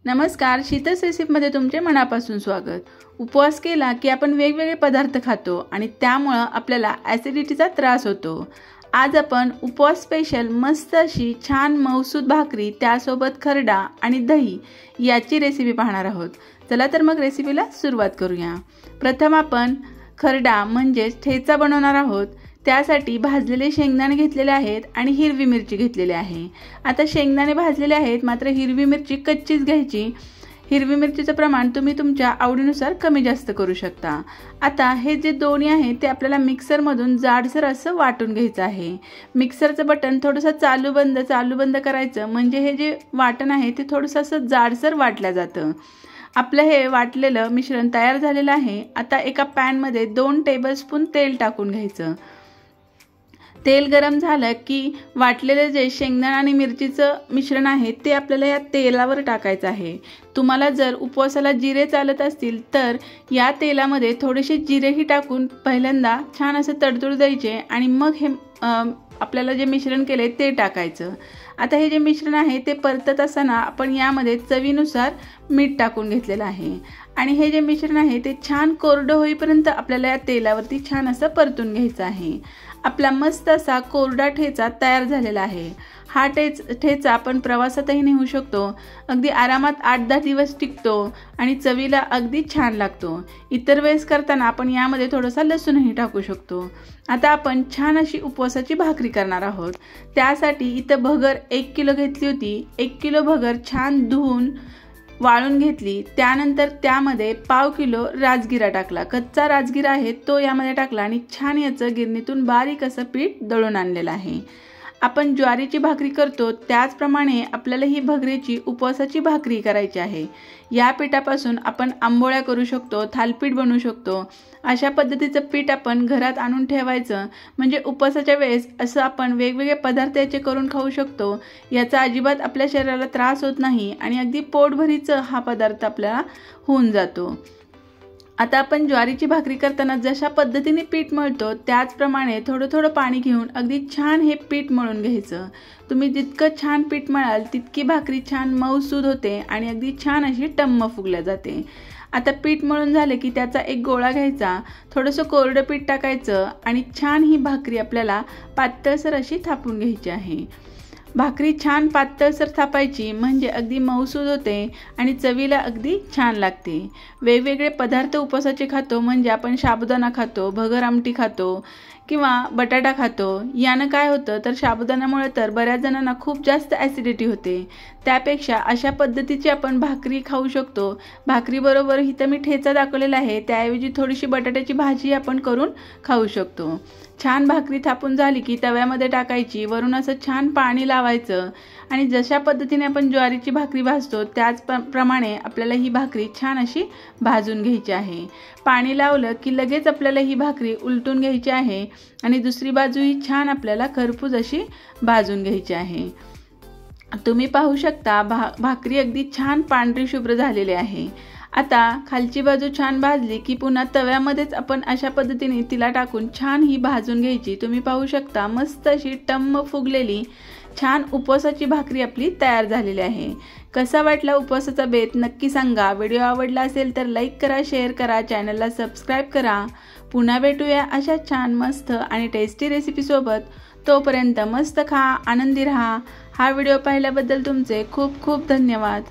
नमस्कार, शीतस रेसिपीमध्ये तुमचे मनापासून स्वागत। उपवास केला की आपण वेगवेगळे पदार्थ खातो आणि त्यामुळे आपल्याला ॲसिडिटीचा त्रास होतो। आज आपण उपवास स्पेशल मस्त अशी छान मऊसूद भाकरी त्यासोबत खरडा आणि दही याची रेसिपी पाहणार आहोत। चला तर मग रेसिपीला सुरुवात करूया। प्रथम आपण खरडा म्हणजे ठेचा बनवणार आहोत। त्यासाठी भाजलेले शेंगदाणे घेतलेले आहेत आणि हिरवी मिरची घेतलेली आहे। आता शेंगदाणे भाजलेले आहेत, मात्र हिरवी मिरची कच्चीच घ्यायची। हिरवी मिरचीचं प्रमाण तुम्ही तुमच्या आवडीनुसार कमी जास्त करू शकता। आता हे जे दोन्ही आहे ते आपल्याला मिक्सरमधून जाडसर असं वाटून घ्यायचं आहे। मिक्सरचं बटन थोडंसं चालू बंद करायचं, म्हणजे हे जे वाटण आहे ते थोडंसं असं जाडसर वाटलं जातं। आपलं हे वाटलेलं मिश्रण तयार झालेलं आहे। आता एका पॅनमध्ये 2 टेबलस्पून तेल टाकून घ्यायचं। तेल गरम झालं की वाटलेले जे शेंगदाणे आणि मिरचीचं मिश्रण आहे ते आपल्याला या तेलावर टाकायचं आहे। तुम्हाला जर उपवासाला जिरे चालत असतील तर या तेलामध्ये थोडेसे जिरेही टाकून पहिल्यांदा छान असं तडतड द्यायचे आणि मग हे आपल्याला जे मिश्रण केले ते टाकायचं। आता हे जे मिश्रण आहे ते परतत असताना आपण यामध्ये चवीनुसार मीठ टाकून घेतलेलं आहे आणि हे जे मिश्रण आहे ते छान कोरडं होईपर्यंत आपल्याला या तेलावरती छान असं परतून घ्यायचं आहे। आपला मस्त असा कोरडा ठेचा तयार झालेला आहे। हा ठेचा आपण प्रवासातही नेऊ शकतो। अगदी आरामात 8-10 दिवस टिकतो आणि चवीला अगदी छान लागतो। इतर वेळेस करताना आपण यामध्ये थोडासा लसूणही टाकू शकतो। आता आपण छान अशी उपवासाची भाकरी करणार आहोत। त्यासाठी इथं भगर 1 किलो घेतली होती। 1 किलो भगर छान धुवून वाळून घेतली। त्यानंतर त्यामध्ये 1/2 किलो राजगिरा टाकला। कच्चा राजगिरा आहे तो यामध्ये टाकला आणि छान याचं गिरणीतून बारीक असं पीठ दळून आणलेलं आहे। आपण ज्वारीची भाकरी करतो त्याचप्रमाणे आपल्याला ही भगरीची उपवासाची भाकरी करायची आहे। या पिठापासून आपण आंबोळ्या करू शकतो, थालपीठ बनवू शकतो। अशा पद्धतीचं पीठ आपण घरात आणून ठेवायचं, म्हणजे उपवासाच्या वेळेस असं आपण वेगवेगळे पदार्थ याचे करून खाऊ शकतो। याचा अजिबात आपल्या शरीराला त्रास होत नाही आणि अगदी पोटभरीचं हा पदार्थ आपल्याला होऊन जातो। आता आपण ज्वारीची भाकरी करताना जशा पद्धतीने पीठ मळतो त्याचप्रमाणे थोडं पाणी घेऊन अगदी छान हे पीठ मळून घ्यायचं। तुम्ही जितकं छान पीठ मळाल तितकी भाकरी छान मऊसूद होते आणि अगदी छान अशी टम्म फुगल्या जाते। आता पीठ मळून झाले की त्याचा एक गोळा घ्यायचा, थोडंसं कोरडं पीठ टाकायचं आणि छान ही भाकरी आपल्याला पातळसर अशी थापून घ्यायची आहे। भाकरी छान पातळसर थापायची, म्हणजे अगदी मऊसूद होते आणि चवीला अगदी छान लागते। वेगवेगळे पदार्थ उपवासाचे खातो, म्हणजे आपण साबुदाणा खातो, भगर आमटी खातो किंवा बटाटा खातो। यानं काय होतं तर साबुदाण्यामुळे तर बऱ्याच जणांना खूप जास्त ॲसिडिटी होते। त्यापेक्षा अशा पद्धतीची आपण भाकरी खाऊ शकतो। भाकरीबरोबर इथं मी ठेचा दाखवलेला आहे, त्याऐवजी थोडीशी बटाट्याची भाजी आपण करून खाऊ शकतो। छान भाकरी थापून झाली की तव्यामध्ये टाकायची, वरून असं छान पाणी लावायचं आणि जशा पद्धतीने आपण ज्वारीची भाकरी भाजतो त्याचप्रमाणे आपल्याला ही भाकरी छान अशी भाजून घ्यायची आहे। पाणी लावलं की लगेच आपल्याला ही भाकरी उलटून घ्यायची आहे आणि दुसरी बाजूही छान आपल्याला खरपूस अशी भाजून घ्यायची आहे। तुम्ही पाहू शकता भाकरी अगदी छान पांढरी शुभ्र झालेली आहे। आता खालची बाजू छान भाजली की पुन्हा तव्यामध्येच आपण अशा पद्धतीने तिला टाकून छान ही भाजून घ्यायची। तुम्ही पाहू शकता मस्त अशी टम्म फुगलेली छान उपवासाची भाकरी आपली तयार झालेली आहे। कसा वाटला उपवासाचा बेत नक्की सांगा। व्हिडिओ आवडला असेल तर लाईक करा, शेअर करा, चॅनलला सबस्क्राईब करा। पुन्हा भेटूया अशा छान मस्त आणि टेस्टी रेसिपीसोबत। तोपर्यंत मस्त खा, आनंदी राहा। हा व्हिडिओ पाहिल्याबद्दल तुमचे खूप खूप धन्यवाद।